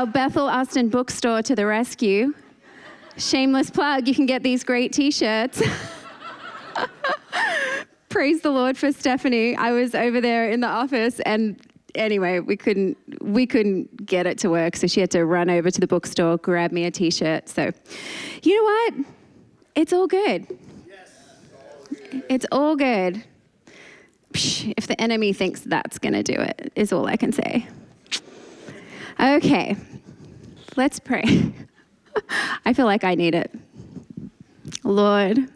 our Bethel Austin bookstore to the rescue. Shameless plug, you can get these great t-shirts. Praise the Lord for Stephanie. I was over there in the office, and anyway, we couldn't get it to work, so she had to run over to the bookstore, grab me a t-shirt. So, you know what? It's all good. It's all good. If the enemy thinks that's going to do it, is all I can say. Okay, let's pray. I feel like I need it. Lord,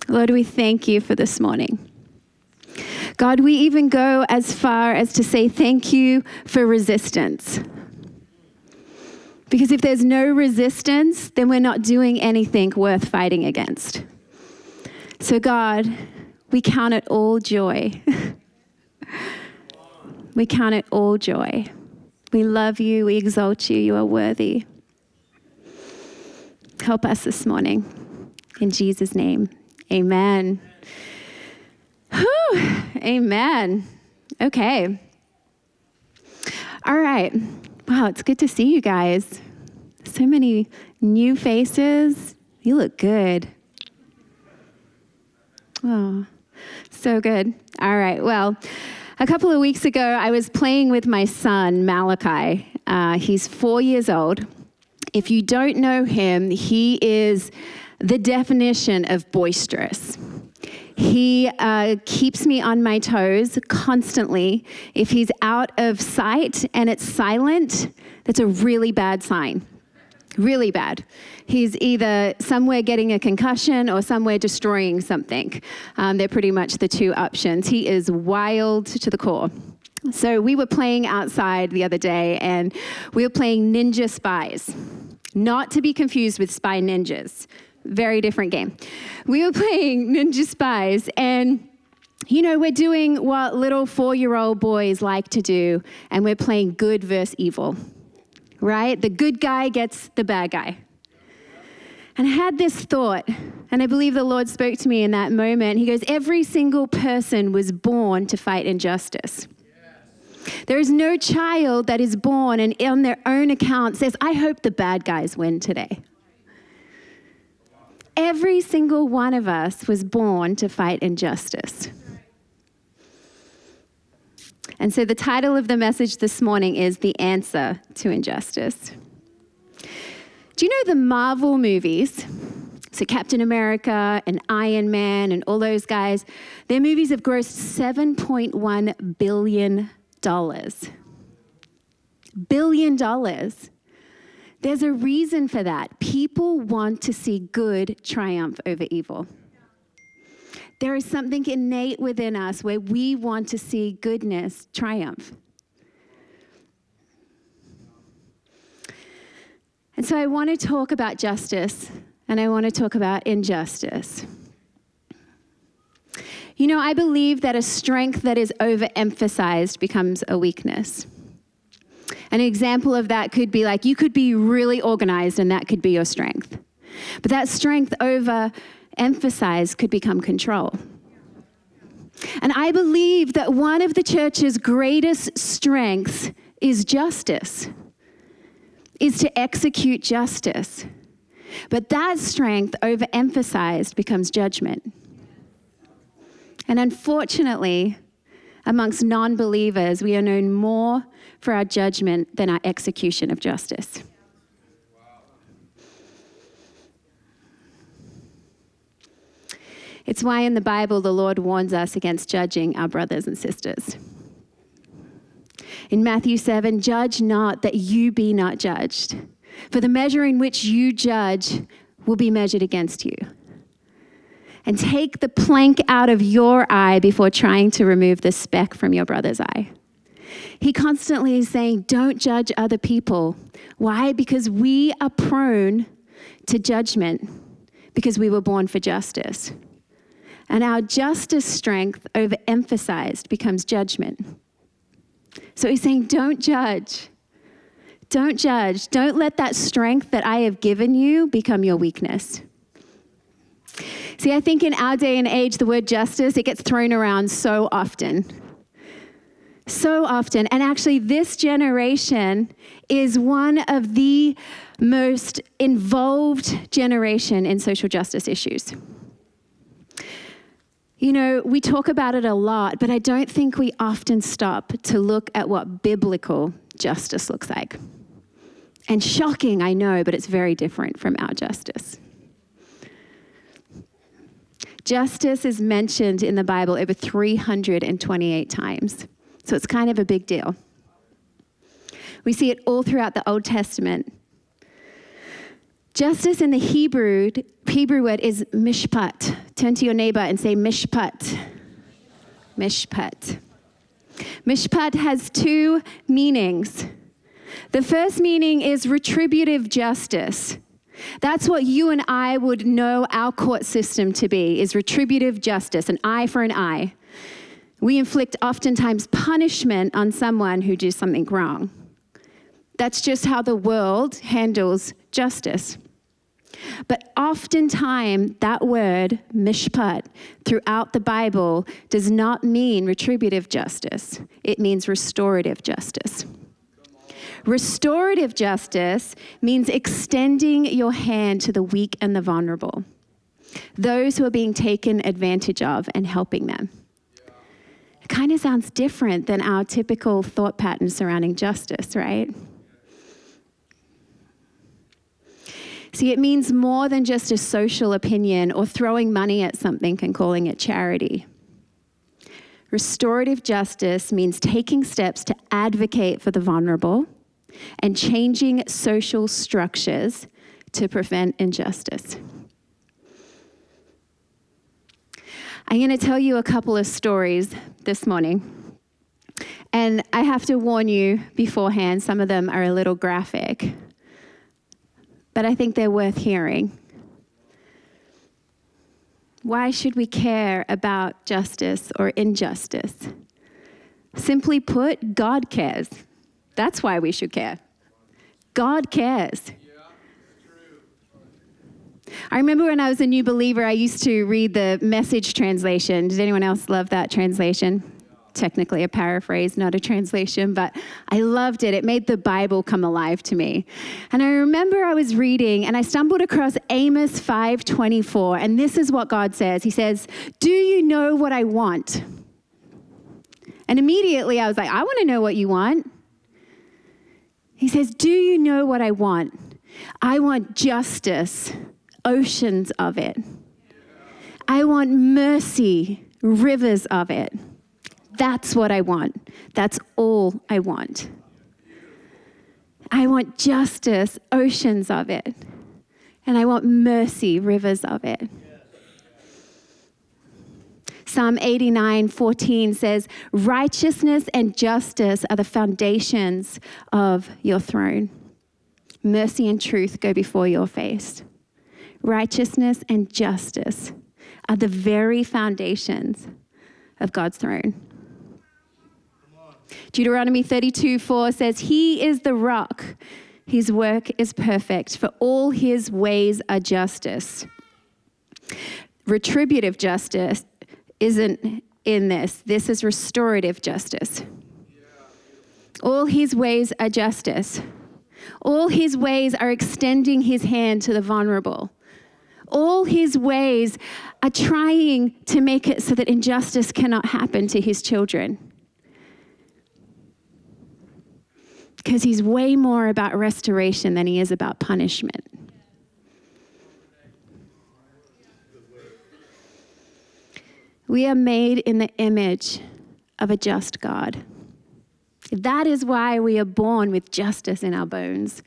Lord, we thank you for this morning. God, we even go as far as to say thank you for resistance. Because if there's no resistance, then we're not doing anything worth fighting against. So God, we count it all joy. We count it all joy. We love you. We exalt you. You are worthy. Help us this morning. In Jesus' name, amen. Whew, amen. Okay. All right. Wow, it's good to see you guys. So many new faces. You look good. Oh, so good. All right. Well, a couple of weeks ago, I was playing with my son, Malachi. He's 4 years old. If you don't know him, he is the definition of boisterous. He keeps me on my toes constantly. If he's out of sight and it's silent, that's a really bad sign. Really bad. He's either somewhere getting a concussion or somewhere destroying something. They're pretty much the two options. He is wild to the core. So we were playing outside the other day, and we were playing Ninja Spies. Not to be confused with Spy Ninjas. Very different game. We were playing Ninja Spies, and you know, we're doing what little 4-year-old boys like to do, and we're playing good versus evil. Right? The good guy gets the bad guy. And I had this thought, and I believe the Lord spoke to me in that moment. He goes, every single person was born to fight injustice. Yes. There is no child that is born and on their own account says, I hope the bad guys win today. Every single one of us was born to fight injustice. And so the title of the message this morning is The Answer to Injustice. Do you know the Marvel movies? So Captain America and Iron Man and all those guys, their movies have grossed $7.1 billion. $billion. There's a reason for that. People want to see good triumph over evil. There is something innate within us where we want to see goodness triumph. And so I want to talk about justice, and I want to talk about injustice. You know, I believe that a strength that is overemphasized becomes a weakness. An example of that could be like, you could be really organized, and that could be your strength. But that strength overemphasized could become control. And I believe that one of the church's greatest strengths is justice, is to execute justice. But that strength overemphasized becomes judgment. And unfortunately, amongst non-believers, we are known more for our judgment than our execution of justice. It's why in the Bible, the Lord warns us against judging our brothers and sisters. In Matthew 7, judge not that you be not judged. For the measure in which you judge will be measured against you. And take the plank out of your eye before trying to remove the speck from your brother's eye. He constantly is saying, don't judge other people. Why? Because we are prone to judgment because we were born for justice. And our justice strength overemphasized becomes judgment. So he's saying, don't judge. Don't judge. Don't let that strength that I have given you become your weakness. See, I think in our day and age, the word justice, it gets thrown around so often. So often. And actually, this generation is one of the most involved generation in social justice issues. You know, we talk about it a lot, but I don't think we often stop to look at what biblical justice looks like. And shocking, I know, but it's very different from our justice. Justice is mentioned in the Bible over 328 times. So it's kind of a big deal. We see it all throughout the Old Testament. Justice in the Hebrew word is mishpat. Turn to your neighbor and say mishpat. Mishpat. Mishpat has two meanings. The first meaning is retributive justice. That's what you and I would know our court system to be, is retributive justice, an eye for an eye. We inflict oftentimes punishment on someone who does something wrong. That's just how the world handles justice. But oftentimes, that word, mishpat, throughout the Bible does not mean retributive justice. It means restorative justice. Restorative justice means extending your hand to the weak and the vulnerable, those who are being taken advantage of, and helping them. It kind of sounds different than our typical thought pattern surrounding justice, right? See, it means more than just a social opinion or throwing money at something and calling it charity. Restorative justice means taking steps to advocate for the vulnerable and changing social structures to prevent injustice. I'm going to tell you a couple of stories this morning. And I have to warn you beforehand, some of them are a little graphic. But I think they're worth hearing. Why should we care about justice or injustice? Simply put, God cares. That's why we should care. God cares. I remember when I was a new believer, I used to read the Message translation. Does anyone else love that translation? Technically a paraphrase, not a translation, but I loved it. It made the Bible come alive to me. And I remember I was reading and I stumbled across Amos 5:24, and this is what God says. He says, "Do you know what I want?" And immediately I was like, I want to know what you want. He says, "Do you know what I want? I want justice, oceans of it. I want mercy, rivers of it. That's what I want. That's all I want. I want justice, oceans of it. And I want mercy, rivers of it." Psalm 89:14 says, "Righteousness and justice are the foundations of your throne. Mercy and truth go before your face." Righteousness and justice are the very foundations of God's throne. Deuteronomy 32:4 says, "He is the rock. His work is perfect, for all his ways are justice." Retributive justice isn't in this. This is restorative justice. All his ways are justice. All his ways are extending his hand to the vulnerable. All his ways are trying to make it so that injustice cannot happen to his children. Because he's way more about restoration than he is about punishment. We are made in the image of a just God. That is why we are born with justice in our bones.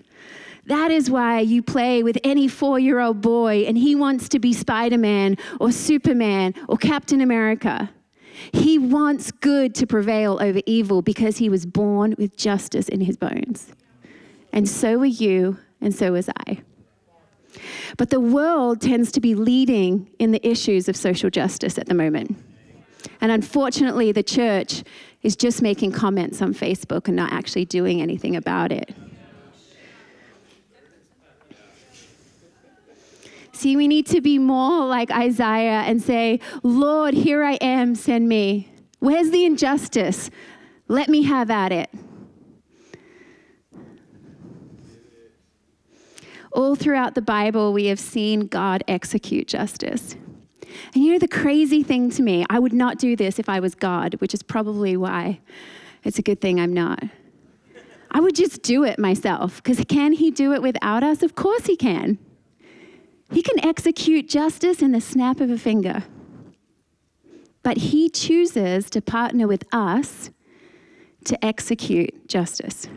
That is why you play with any 4-year-old boy and he wants to be Spider-Man or Superman or Captain America. He wants good to prevail over evil because he was born with justice in his bones. And so are you, and so was I. But the world tends to be leading in the issues of social justice at the moment. And unfortunately, the church is just making comments on Facebook and not actually doing anything about it. See, we need to be more like Isaiah and say, "Lord, here I am, send me." Where's the injustice? Let me have at it. All throughout the Bible, we have seen God execute justice. And you know the crazy thing to me, I would not do this if I was God, which is probably why it's a good thing I'm not. I would just do it myself, because can he do it without us? Of course he can. He can execute justice in the snap of a finger. But he chooses to partner with us to execute justice.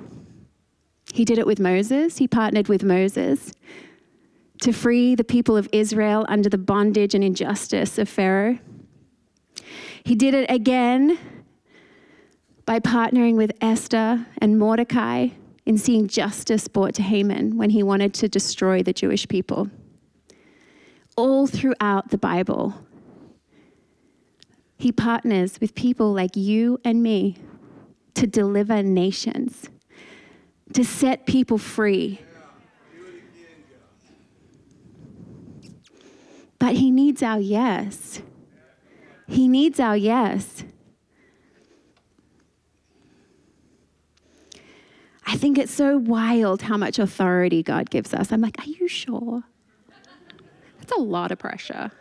He did it with Moses. He partnered with Moses to free the people of Israel under the bondage and injustice of Pharaoh. He did it again by partnering with Esther and Mordecai in seeing justice brought to Haman when he wanted to destroy the Jewish people. All throughout the Bible, he partners with people like you and me to deliver nations, to set people free. But he needs our yes. He needs our yes. I think it's so wild how much authority God gives us. I'm like, are you sure? That's a lot of pressure.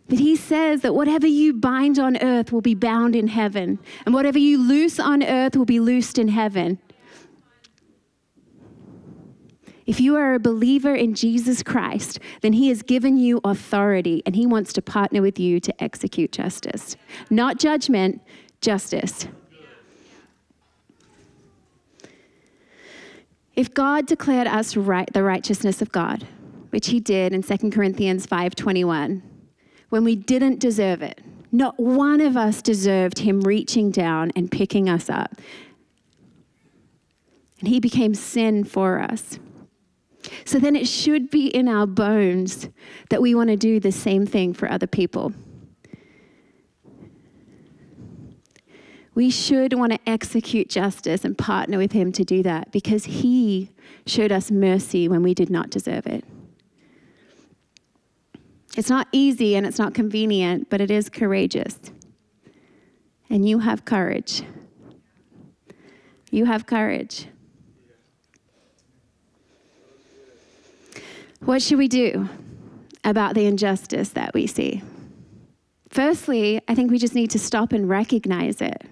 But he says that whatever you bind on earth will be bound in heaven, and whatever you loose on earth will be loosed in heaven. If you are a believer in Jesus Christ, then he has given you authority, and he wants to partner with you to execute justice. Not judgment, justice. If God declared us the righteousness of God, which he did in 2 Corinthians 5:21, when we didn't deserve it, not one of us deserved him reaching down and picking us up. And he became sin for us. So then it should be in our bones that we want to do the same thing for other people. We should want to execute justice and partner with him to do that, because he showed us mercy when we did not deserve it. It's not easy and it's not convenient, but it is courageous. And you have courage. You have courage. What should we do about the injustice that we see? Firstly, I think we just need to stop and recognize it.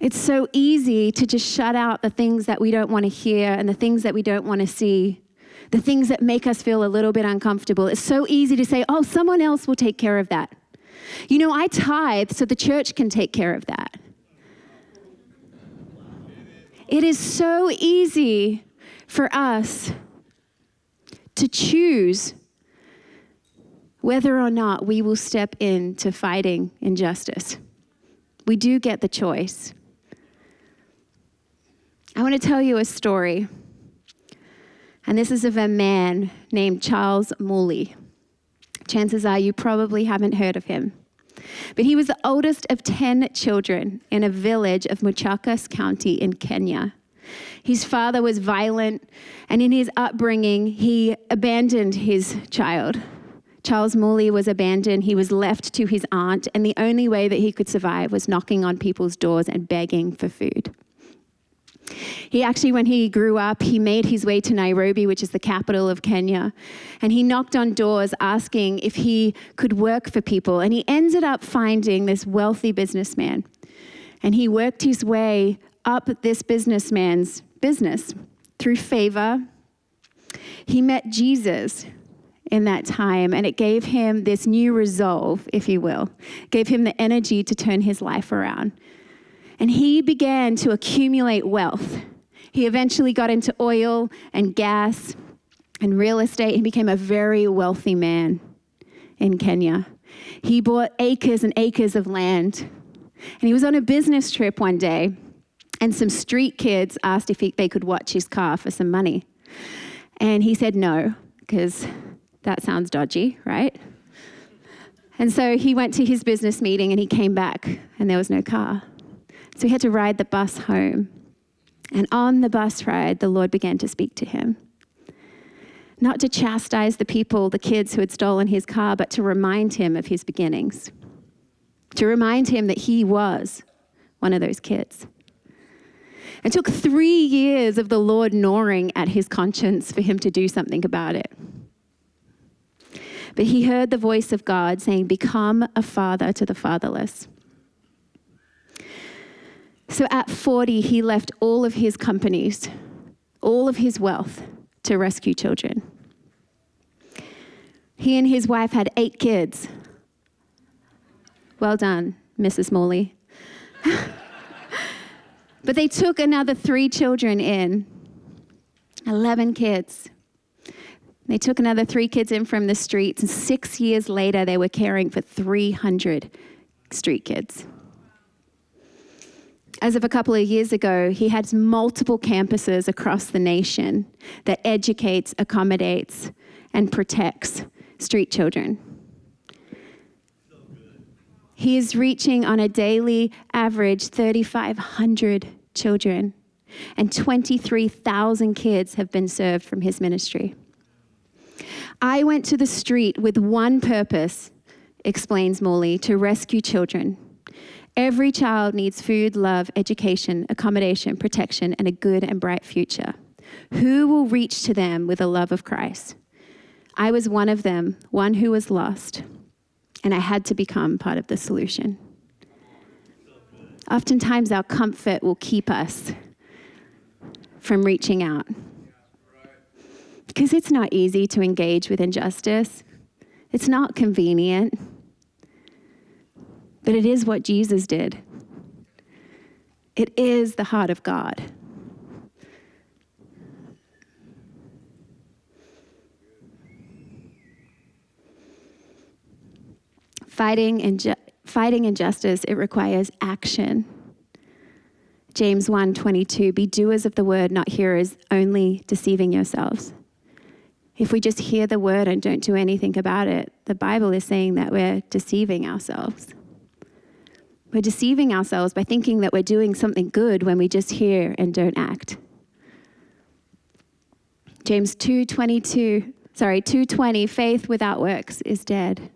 It's so easy to just shut out the things that we don't want to hear and the things that we don't want to see, the things that make us feel a little bit uncomfortable. It's so easy to say, oh, someone else will take care of that. You know, I tithe so the church can take care of that. It is so easy for us to choose whether or not we will step into fighting injustice. We do get the choice. I want to tell you a story. And this is of a man named Charles Morley. Chances are you probably haven't heard of him. But he was the oldest of 10 children in a village of Machakos County in Kenya. His father was violent, and in his upbringing, he abandoned his child. Charles Morley was abandoned. He was left to his aunt, and the only way that he could survive was knocking on people's doors and begging for food. He actually, when he grew up, he made his way to Nairobi, which is the capital of Kenya, and he knocked on doors asking if he could work for people, and he ended up finding this wealthy businessman, and he worked his way up this businessman's business through favor. He met Jesus in that time, and it gave him this new resolve, if you will, gave him the energy to turn his life around. And he began to accumulate wealth. He eventually got into oil and gas and real estate. He became a very wealthy man in Kenya. He bought acres and acres of land. And he was on a business trip one day, and some street kids asked if they could watch his car for some money. And he said no, because that sounds dodgy, right? And so he went to his business meeting, and he came back, and there was no car. So he had to ride the bus home. And on the bus ride, the Lord began to speak to him. Not to chastise the people, the kids who had stolen his car, but to remind him of his beginnings. to remind him that he was one of those kids. It took 3 years of the Lord gnawing at his conscience for him to do something about it. But he heard the voice of God saying, become a father to the fatherless. So at 40, he left all of his companies, all of his wealth to rescue children. He and his wife had 8 kids. Well done, Mrs. Morley. But they took another 3 children in, 11 kids. They took another 3 kids in from the streets, and 6 years later, they were caring for 300 street kids. As of a couple of years ago, he has multiple campuses across the nation that educates, accommodates, and protects street children. He is reaching on a daily average 3,500 children, and 23,000 kids have been served from his ministry. I went to the street with one purpose, explains Morley, to rescue children. Every child needs food, love, education, accommodation, protection, and a good and bright future. Who will reach to them with the love of Christ? I was one of them, one who was lost, and I had to become part of the solution. Oftentimes, our comfort will keep us from reaching out. Because it's not easy to engage with injustice. It's not convenient. But it is what Jesus did. It is the heart of God. Fighting injustice, it requires action. James 1:22, be doers of the word, not hearers, only deceiving yourselves. If we just hear the word and don't do anything about it, the Bible is saying that we're deceiving ourselves. We're deceiving ourselves by thinking that we're doing something good when we just hear and don't act. James 2:20, faith without works is dead.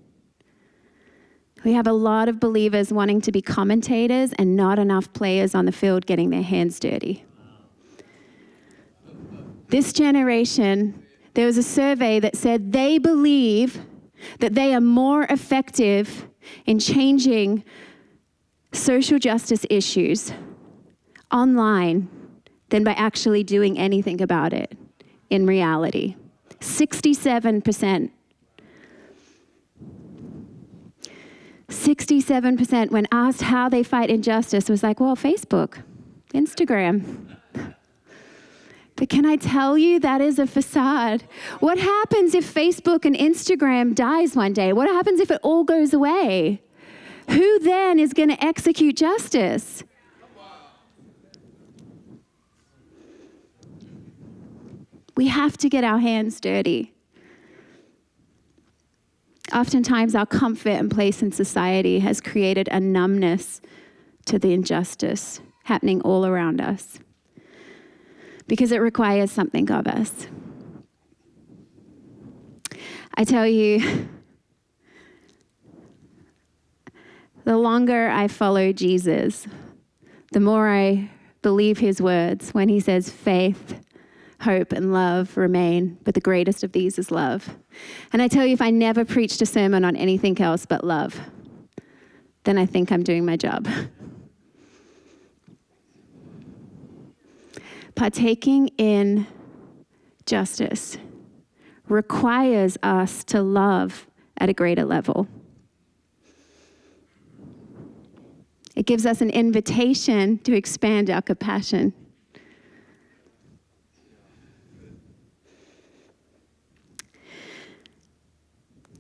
We have a lot of believers wanting to be commentators and not enough players on the field getting their hands dirty. This generation, there was a survey that said they believe that they are more effective in changing social justice issues online than by actually doing anything about it in reality. 67%. 67% when asked how they fight injustice was like, well, Facebook, Instagram. But can I tell you, that is a facade. What happens if Facebook and Instagram dies one day? What happens if it all goes away? Who then is going to execute justice? We have to get our hands dirty. Oftentimes, our comfort and place in society has created a numbness to the injustice happening all around us, because it requires something of us. I tell you, the longer I follow Jesus, the more I believe his words when he says faith, hope, and love remain, but the greatest of these is love. And I tell you, if I never preached a sermon on anything else but love, then I think I'm doing my job. Partaking in justice requires us to love at a greater level. It gives us an invitation to expand our compassion.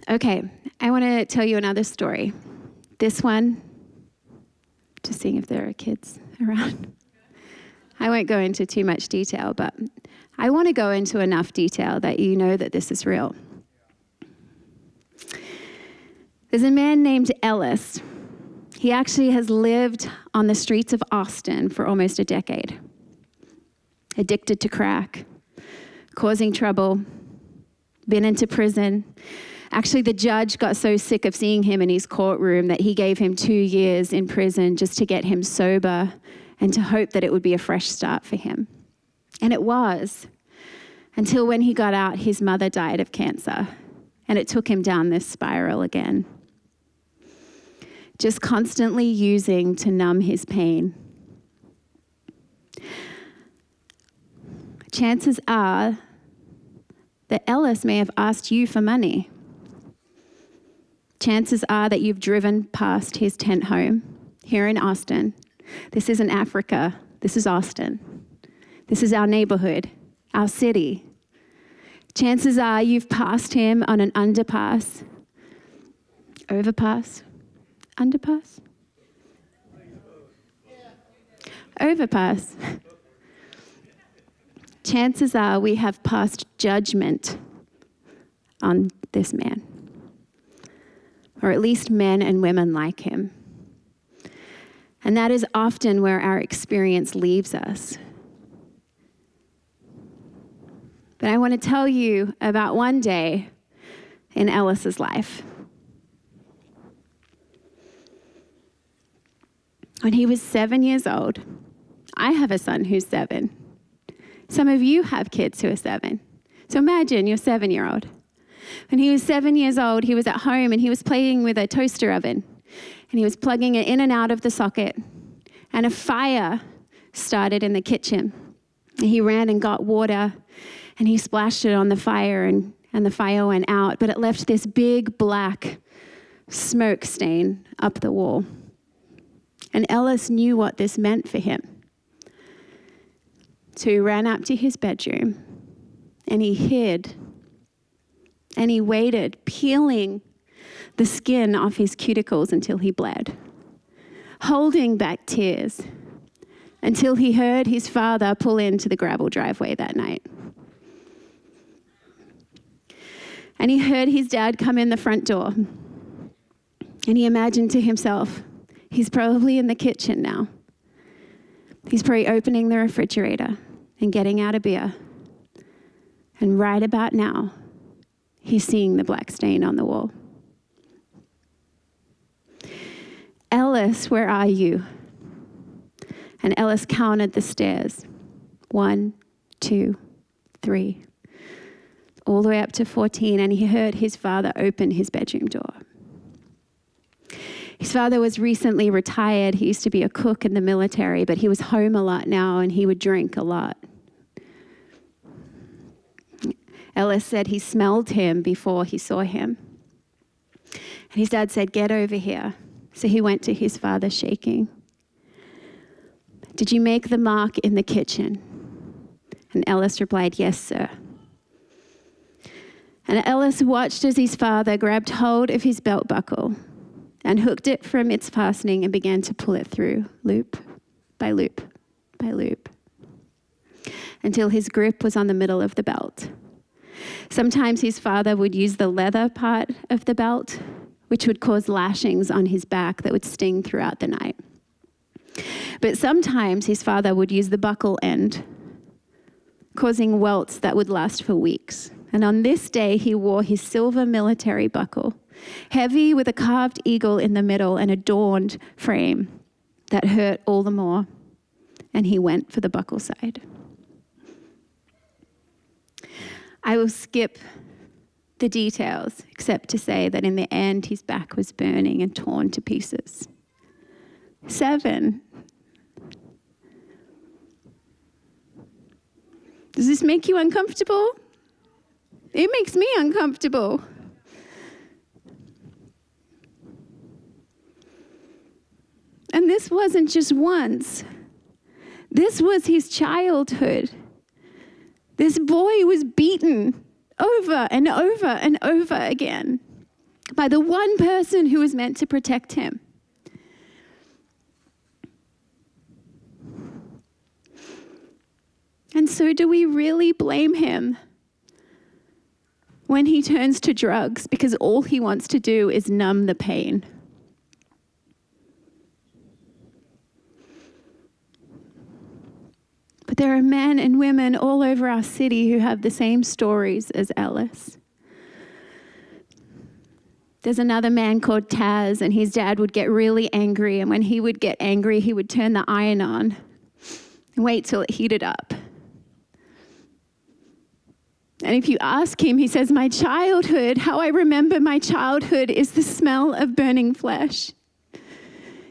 Okay, I want to tell you another story. This one, just seeing if there are kids around. I won't go into too much detail, but I want to go into enough detail that you know that this is real. There's a man named Ellis. He actually has lived on the streets of Austin for almost a decade. Addicted to crack, causing trouble, been into prison. Actually, the judge got so sick of seeing him in his courtroom that he gave him 2 years in prison just to get him sober and to hope that it would be a fresh start for him. And it was, until when he got out, his mother died of cancer, and it took him down this spiral again. Just constantly using to numb his pain. Chances are that Ellis may have asked you for money. Chances are that you've driven past his tent home here in Austin. This isn't Africa. This is Austin. This is our neighborhood, our city. Chances are you've passed him on an underpass, overpass, underpass, overpass. Chances are we have passed judgment on this man, or at least men and women like him. And that is often where our experience leaves us. But I want to tell you about one day in Ellis's life. When he was 7 years old, I have a son who's 7. Some of you have kids who are 7. So imagine your 7-year-old. When he was 7 years old, he was at home and he was playing with a toaster oven. And he was plugging it in and out of the socket. And a fire started in the kitchen. And he ran and got water and he splashed it on the fire and the fire went out. But it left this big black smoke stain up the wall. And Ellis knew what this meant for him. So he ran up to his bedroom and he hid and he waited, peeling the skin off his cuticles until he bled, holding back tears until he heard his father pull into the gravel driveway that night. And he heard his dad come in the front door and he imagined to himself, he's probably in the kitchen now. He's probably opening the refrigerator and getting out a beer. And right about now, he's seeing the black stain on the wall. Ellis, where are you? And Ellis counted the stairs. 1, 2, 3, all the way up to 14, and he heard his father open his bedroom door. His father was recently retired. He used to be a cook in the military, but he was home a lot now and he would drink a lot. Ellis said he smelled him before he saw him. And his dad said, "Get over here." So he went to his father shaking. "Did you make the mark in the kitchen?" And Ellis replied, "Yes, sir." And Ellis watched as his father grabbed hold of his belt buckle and hooked it from its fastening and began to pull it through, loop by loop by loop, until his grip was on the middle of the belt. Sometimes his father would use the leather part of the belt, which would cause lashings on his back that would sting throughout the night. But sometimes his father would use the buckle end, causing welts that would last for weeks. And on this day, he wore his silver military buckle, heavy with a carved eagle in the middle and adorned frame that hurt all the more. And he went for the buckle side. I will skip the details, except to say that in the end, his back was burning and torn to pieces. 7. Does this make you uncomfortable? It makes me uncomfortable. And this wasn't just once. This was his childhood. This boy was beaten over and over and over again by the one person who was meant to protect him. And so do we really blame him when he turns to drugs because all he wants to do is numb the pain? But there are men and women all over our city who have the same stories as Ellis. There's another man called Taz, and his dad would get really angry. And when he would get angry, he would turn the iron on and wait till it heated up. And if you ask him, he says, my childhood, how I remember my childhood is the smell of burning flesh.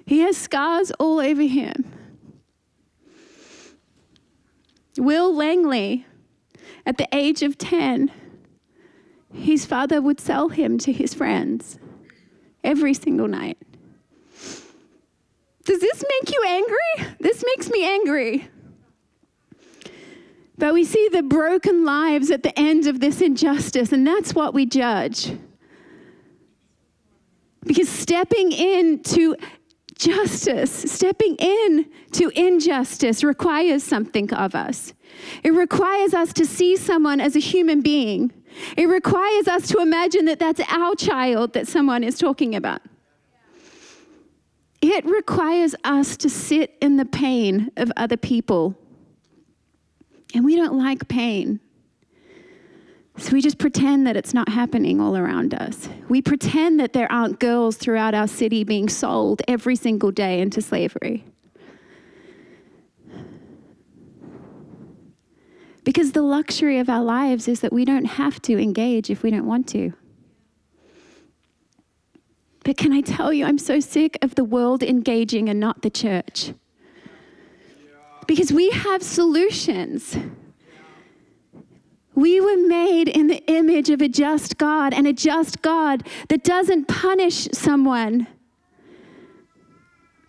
He has scars all over him. Will Langley, at the age of 10, his father would sell him to his friends every single night. Does this make you angry? This makes me angry. But we see the broken lives at the end of this injustice, and that's what we judge. Because stepping into justice, stepping into injustice requires something of us. It requires us to see someone as a human being. It requires us to imagine that that's our child that someone is talking about. It requires us to sit in the pain of other people. And we don't like pain. So we just pretend that it's not happening all around us. We pretend that there aren't girls throughout our city being sold every single day into slavery. Because the luxury of our lives is that we don't have to engage if we don't want to. But can I tell you, I'm so sick of the world engaging and not the church. Because we have solutions. We were made in the image of a just God, and a just God that doesn't punish someone,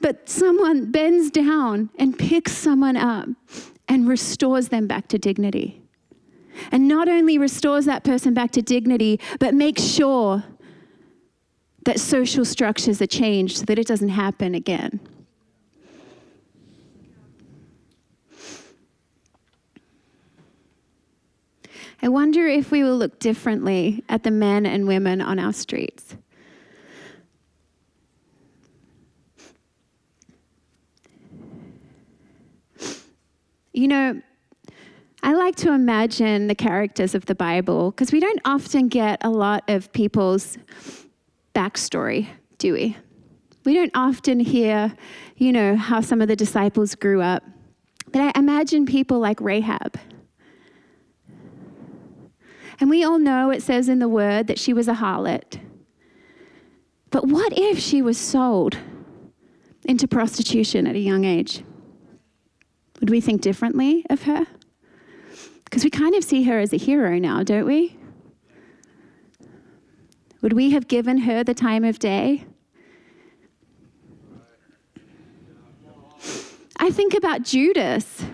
but someone bends down and picks someone up and restores them back to dignity. And not only restores that person back to dignity, but makes sure that social structures are changed so that it doesn't happen again. I wonder if we will look differently at the men and women on our streets. You know, I like to imagine the characters of the Bible because we don't often get a lot of people's backstory, do we? We don't often hear, how some of the disciples grew up. But I imagine people like Rahab. And we all know it says in the word that she was a harlot. But what if she was sold into prostitution at a young age? Would we think differently of her? Because we kind of see her as a hero now, don't we? Would we have given her the time of day? I think about Judas.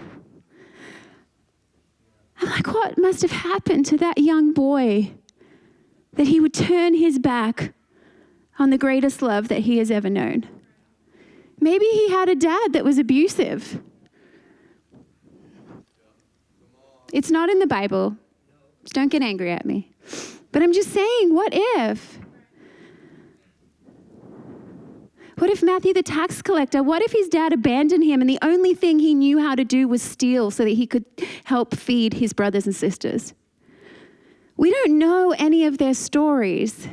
I'm like, what must have happened to that young boy that he would turn his back on the greatest love that he has ever known? Maybe he had a dad that was abusive. It's not in the Bible. So don't get angry at me. But I'm just saying, what if? What if Matthew the tax collector, what if his dad abandoned him and the only thing he knew how to do was steal so that he could help feed his brothers and sisters? We don't know any of their stories.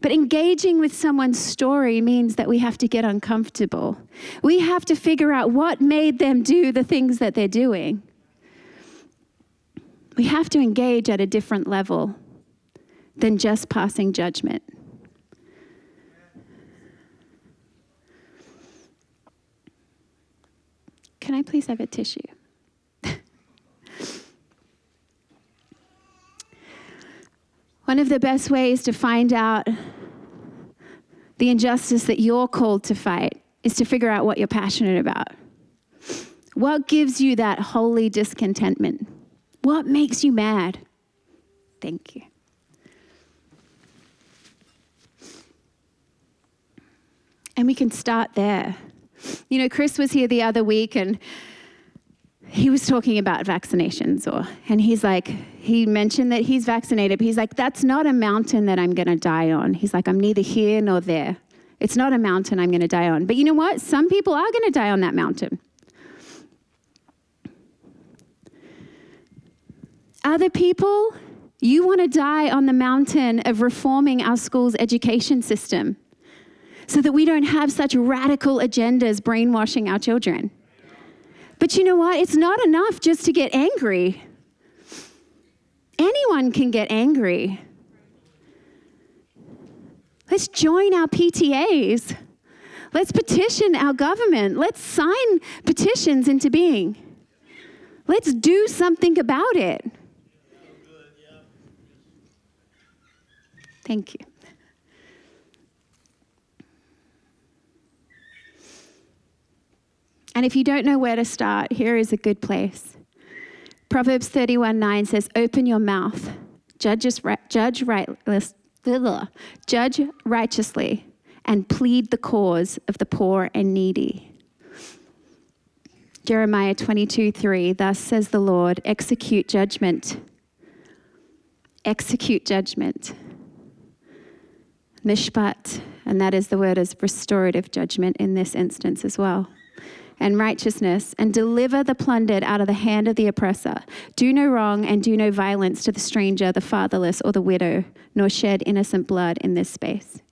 But engaging with someone's story means that we have to get uncomfortable. We have to figure out what made them do the things that they're doing. We have to engage at a different level than just passing judgment. Can I please have a tissue? One of the best ways to find out the injustice that you're called to fight is to figure out what you're passionate about. What gives you that holy discontentment? What makes you mad? Thank you. And we can start there. Chris was here the other week and he was talking about vaccinations and he mentioned that he's vaccinated, but he's like, that's not a mountain that I'm going to die on. He's like, I'm neither here nor there. It's not a mountain I'm going to die on. But you know what? Some people are going to die on that mountain. Other people, You want to die on the mountain of reforming our school's education system so that we don't have such radical agendas brainwashing our children. But you know what? It's not enough just to get angry. Anyone can get angry. Let's join our PTAs. Let's petition our government. Let's sign petitions into being. Let's do something about it. Thank you. And if you don't know where to start, here is a good place. Proverbs 31:9 says, open your mouth, judge righteously, and plead the cause of the poor and needy. Jeremiah 22:3, thus says the Lord, execute judgment. Execute judgment. Mishpat, and that is the word as restorative judgment in this instance as well. And righteousness, and deliver the plundered out of the hand of the oppressor. Do no wrong and do no violence to the stranger, the fatherless, or the widow, nor shed innocent blood in this place.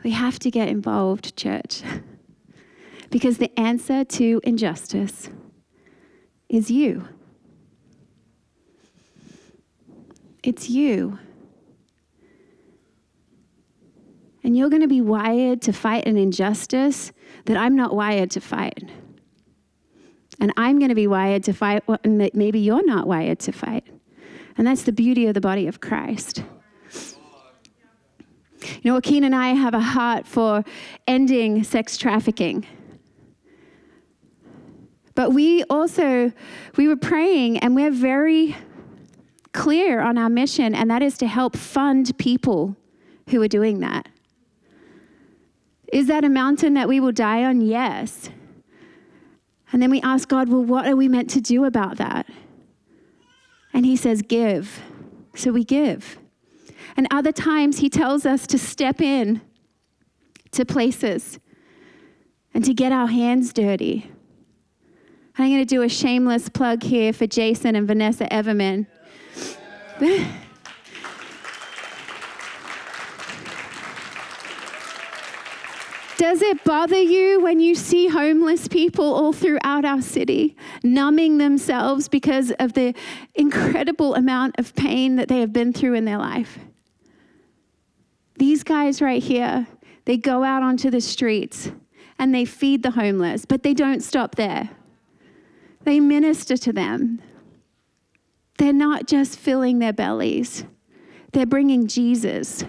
We have to get involved, church, because the answer to injustice is you. It's you. And you're going to be wired to fight an injustice that I'm not wired to fight. And I'm going to be wired to fight what maybe you're not wired to fight. And that's the beauty of the body of Christ. You know, Joaquin and I have a heart for ending sex trafficking. But we were praying, and we're very clear on our mission, and that is to help fund people who are doing that. Is that a mountain that we will die on? Yes. And then we ask God, well, what are we meant to do about that? And he says, give. So we give. And other times he tells us to step in to places and to get our hands dirty. And I'm going to do a shameless plug here for Jason and Vanessa Everman. Does it bother you when you see homeless people all throughout our city numbing themselves because of the incredible amount of pain that they have been through in their life? These guys right here, they go out onto the streets and they feed the homeless, but they don't stop there. They minister to them. They're not just filling their bellies. They're bringing Jesus.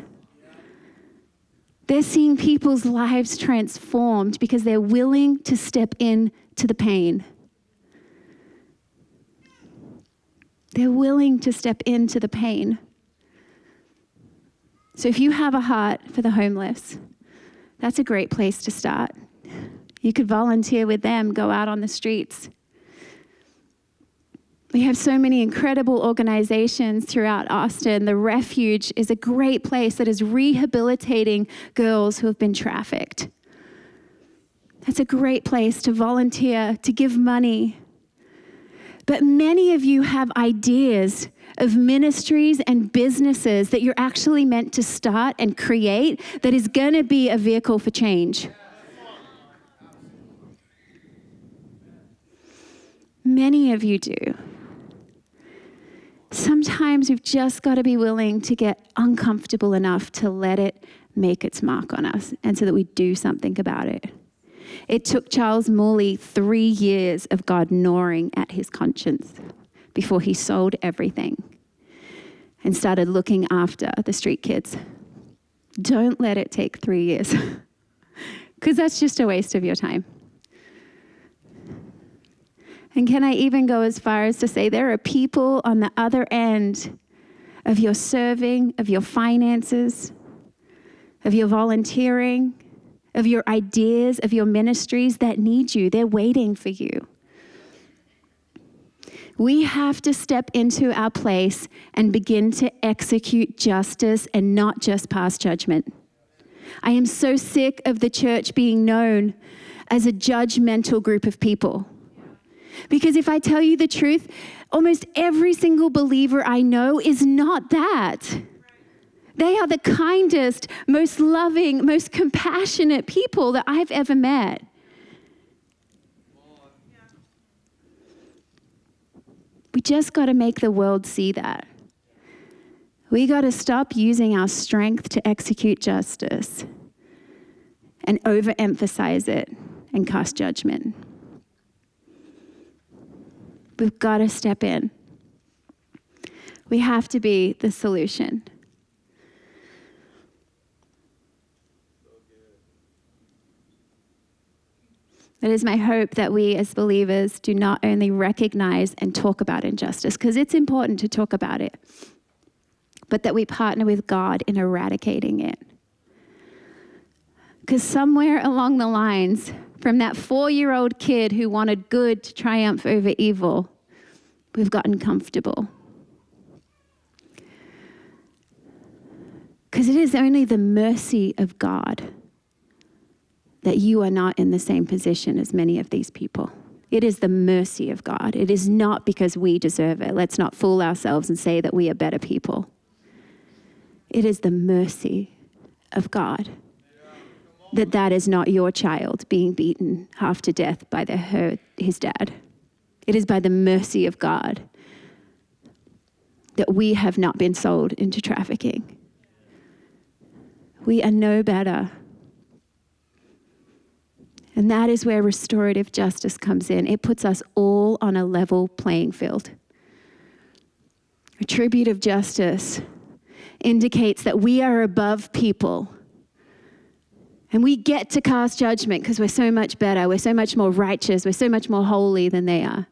They're seeing people's lives transformed because they're willing to step into the pain. They're willing to step into the pain. So if you have a heart for the homeless, that's a great place to start. You could volunteer with them, go out on the streets. We have so many incredible organizations throughout Austin. The Refuge is a great place that is rehabilitating girls who have been trafficked. That's a great place to volunteer, to give money. But many of you have ideas of ministries and businesses that you're actually meant to start and create that is going to be a vehicle for change. Many of you do. Sometimes we've just got to be willing to get uncomfortable enough to let it make its mark on us, and so that we do something about it. It took Charles Morley 3 years of God gnawing at his conscience before he sold everything and started looking after the street kids. Don't let it take 3 years, because that's just a waste of your time. And can I even go as far as to say there are people on the other end of your serving, of your finances, of your volunteering, of your ideas, of your ministries that need you. They're waiting for you. We have to step into our place and begin to execute justice and not just pass judgment. I am so sick of the church being known as a judgmental group of people. Because if I tell you the truth, almost every single believer I know is not that. They are the kindest, most loving, most compassionate people that I've ever met. We just got to make the world see that. We got to stop using our strength to execute justice and overemphasize it and cast judgment. We've got to step in. We have to be the solution. It is my hope that we as believers do not only recognize and talk about injustice, because it's important to talk about it, but that we partner with God in eradicating it. Because somewhere along the lines, from that 4-year-old kid who wanted good to triumph over evil, we've gotten comfortable. Because it is only the mercy of God that you are not in the same position as many of these people. It is the mercy of God. It is not because we deserve it. Let's not fool ourselves and say that we are better people. It is the mercy of God that is not your child being beaten half to death by his dad. It is by the mercy of God that we have not been sold into trafficking. We are no better. And that is where restorative justice comes in. It puts us all on a level playing field. Retributive justice indicates that we are above people. And we get to cast judgment because we're so much better. We're so much more righteous. We're so much more holy than they are.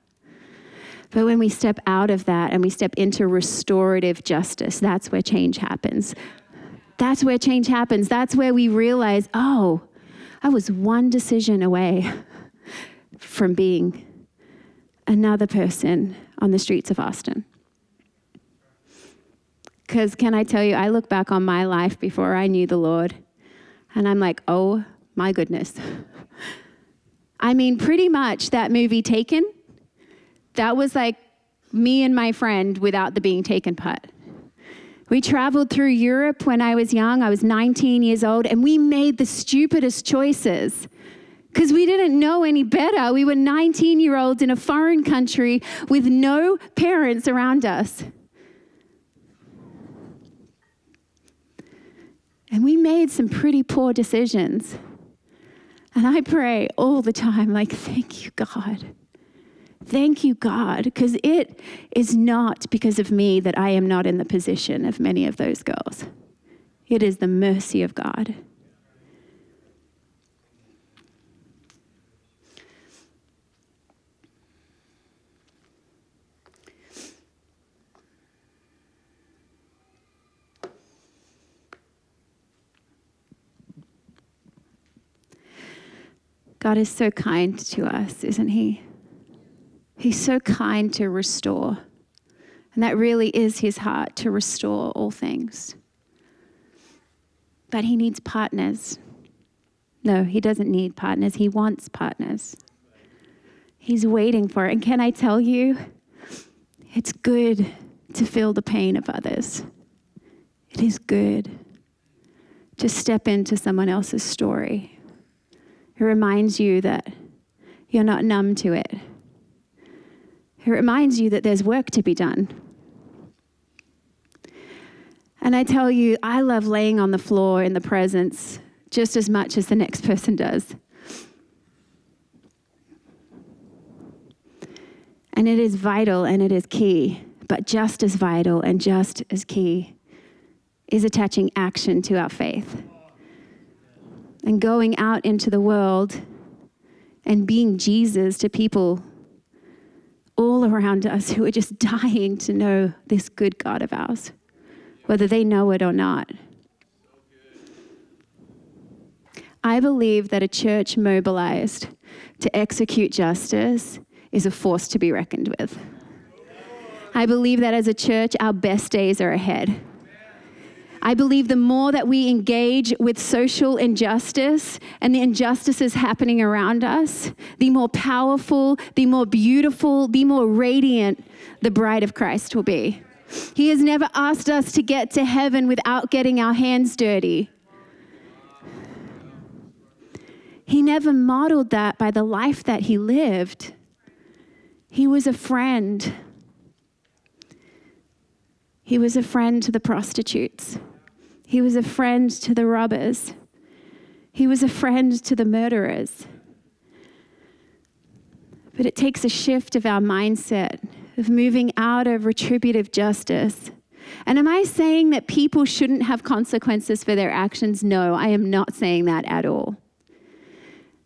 But when we step out of that and we step into restorative justice, that's where change happens. That's where change happens. That's where we realize, oh, I was one decision away from being another person on the streets of Austin. Because can I tell you, I look back on my life before I knew the Lord, and I'm like, oh my goodness. I mean, pretty much that movie Taken, that was like me and my friend without the being taken part. We traveled through Europe when I was young. I was 19 years old, and we made the stupidest choices because we didn't know any better. We were 19-year-olds in a foreign country with no parents around us. And we made some pretty poor decisions. And I pray all the time, like, thank you, God. Thank you, God, because it is not because of me that I am not in the position of many of those girls. It is the mercy of God. God is so kind to us, isn't he? He's so kind to restore. And that really is his heart, to restore all things. But he needs partners. No, he doesn't need partners. He wants partners. He's waiting for it. And can I tell you, it's good to feel the pain of others. It is good to step into someone else's story. It reminds you that you're not numb to it. It reminds you that there's work to be done. And I tell you, I love laying on the floor in the presence just as much as the next person does. And it is vital and it is key, but just as vital and just as key is attaching action to our faith. And going out into the world and being Jesus to people all around us who are just dying to know this good God of ours, whether they know it or not. I believe that a church mobilized to execute justice is a force to be reckoned with. I believe that as a church, our best days are ahead. I believe the more that we engage with social injustice and the injustices happening around us, the more powerful, the more beautiful, the more radiant the bride of Christ will be. He has never asked us to get to heaven without getting our hands dirty. He never modeled that by the life that he lived. He was a friend. He was a friend to the prostitutes. He was a friend to the robbers. He was a friend to the murderers. But it takes a shift of our mindset of moving out of retributive justice. And am I saying that people shouldn't have consequences for their actions? No, I am not saying that at all.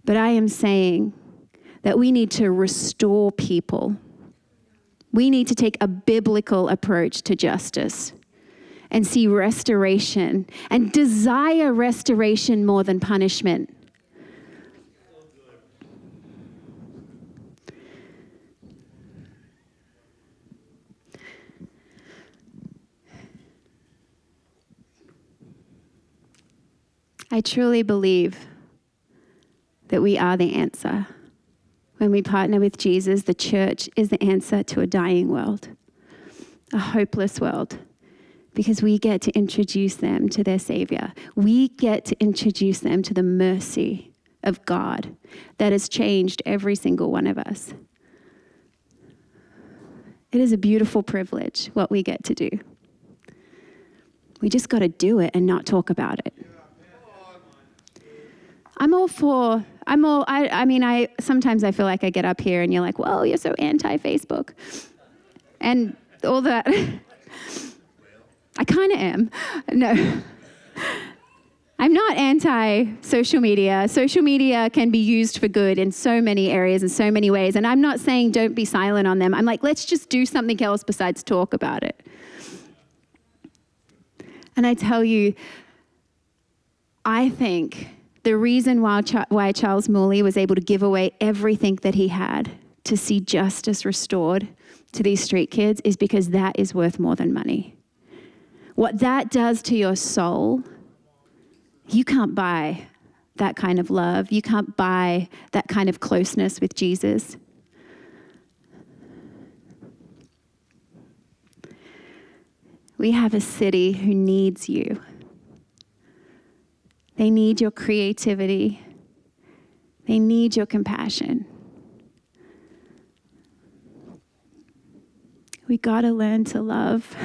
But I am saying that we need to restore people. We need to take a biblical approach to justice and see restoration and desire restoration more than punishment. I truly believe that we are the answer. When we partner with Jesus, the church is the answer to a dying world, a hopeless world, because we get to introduce them to their Savior. We get to introduce them to the mercy of God that has changed every single one of us. It is a beautiful privilege, what we get to do. We just got to do it and not talk about it. Sometimes I feel like I get up here and you're like, well, you're so anti-Facebook. And all that. I kind of am. No. I'm not anti-social media. Social media can be used for good in so many areas, in so many ways. And I'm not saying don't be silent on them. I'm like, let's just do something else besides talk about it. And I tell you, I think the reason why Charles Morley was able to give away everything that he had to see justice restored to these street kids is because that is worth more than money. What that does to your soul, you can't buy that kind of love. You can't buy that kind of closeness with Jesus. We have a city who needs you. They need your creativity. They need your compassion. We got to learn to love.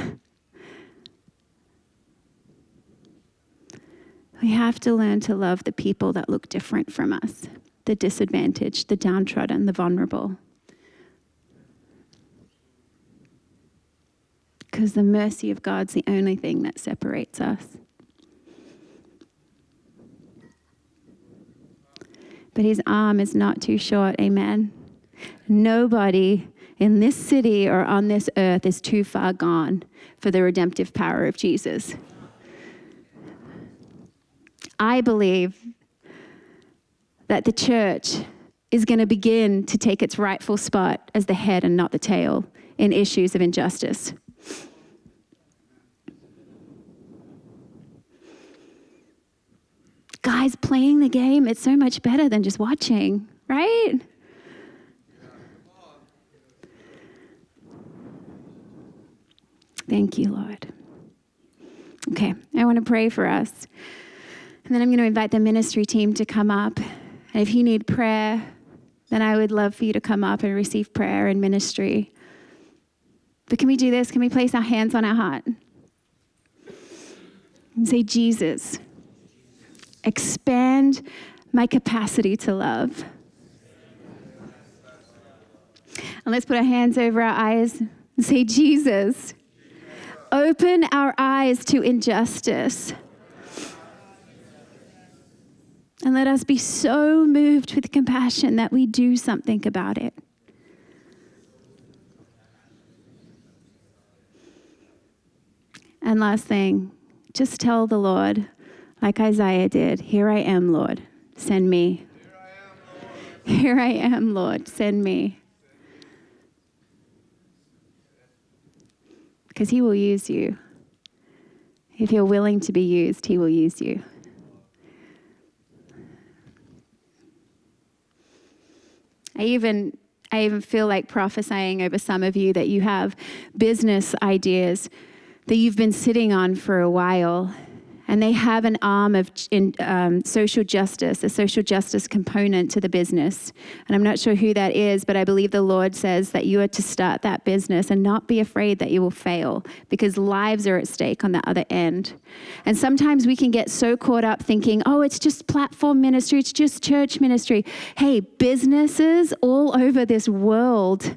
We have to learn to love the people that look different from us, the disadvantaged, the downtrodden, the vulnerable. Because the mercy of God's the only thing that separates us. But his arm is not too short, amen? Nobody in this city or on this earth is too far gone for the redemptive power of Jesus. I believe that the church is going to begin to take its rightful spot as the head and not the tail in issues of injustice. Guys, playing the game, it's so much better than just watching, right? Thank you, Lord. Okay, I want to pray for us. And then I'm going to invite the ministry team to come up. And if you need prayer, then I would love for you to come up and receive prayer and ministry. But can we do this? Can we place our hands on our heart? And say, Jesus, expand my capacity to love. And let's put our hands over our eyes and say, Jesus, open our eyes to injustice. And let us be so moved with compassion that we do something about it. And last thing, just tell the Lord, like Isaiah did, here I am, Lord, send me. Here I am, Lord, send me. Because he will use you. If you're willing to be used, he will use you. I even feel like prophesying over some of you that you have business ideas that you've been sitting on for a while, and they have an arm of social justice, a social justice component to the business. And I'm not sure who that is, but I believe the Lord says that you are to start that business and not be afraid that you will fail, because lives are at stake on the other end. And sometimes we can get so caught up thinking, oh, it's just platform ministry, it's just church ministry. Hey, businesses all over this world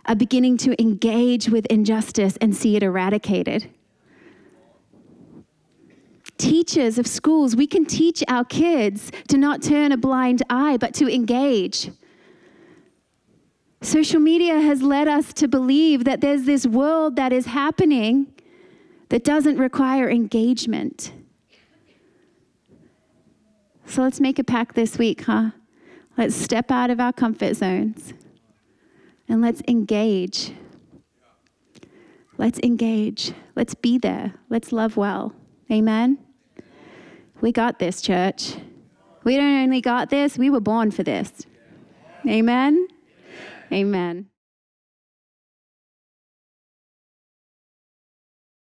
are beginning to engage with injustice and see it eradicated. Teachers of schools, we can teach our kids to not turn a blind eye, but to engage. Social media has led us to believe that there's this world that is happening that doesn't require engagement. So let's make a pact this week, huh? Let's step out of our comfort zones and let's engage. Let's engage. Let's be there. Let's love well. Amen? We got this, church. We don't only got this, we were born for this. Amen? Amen.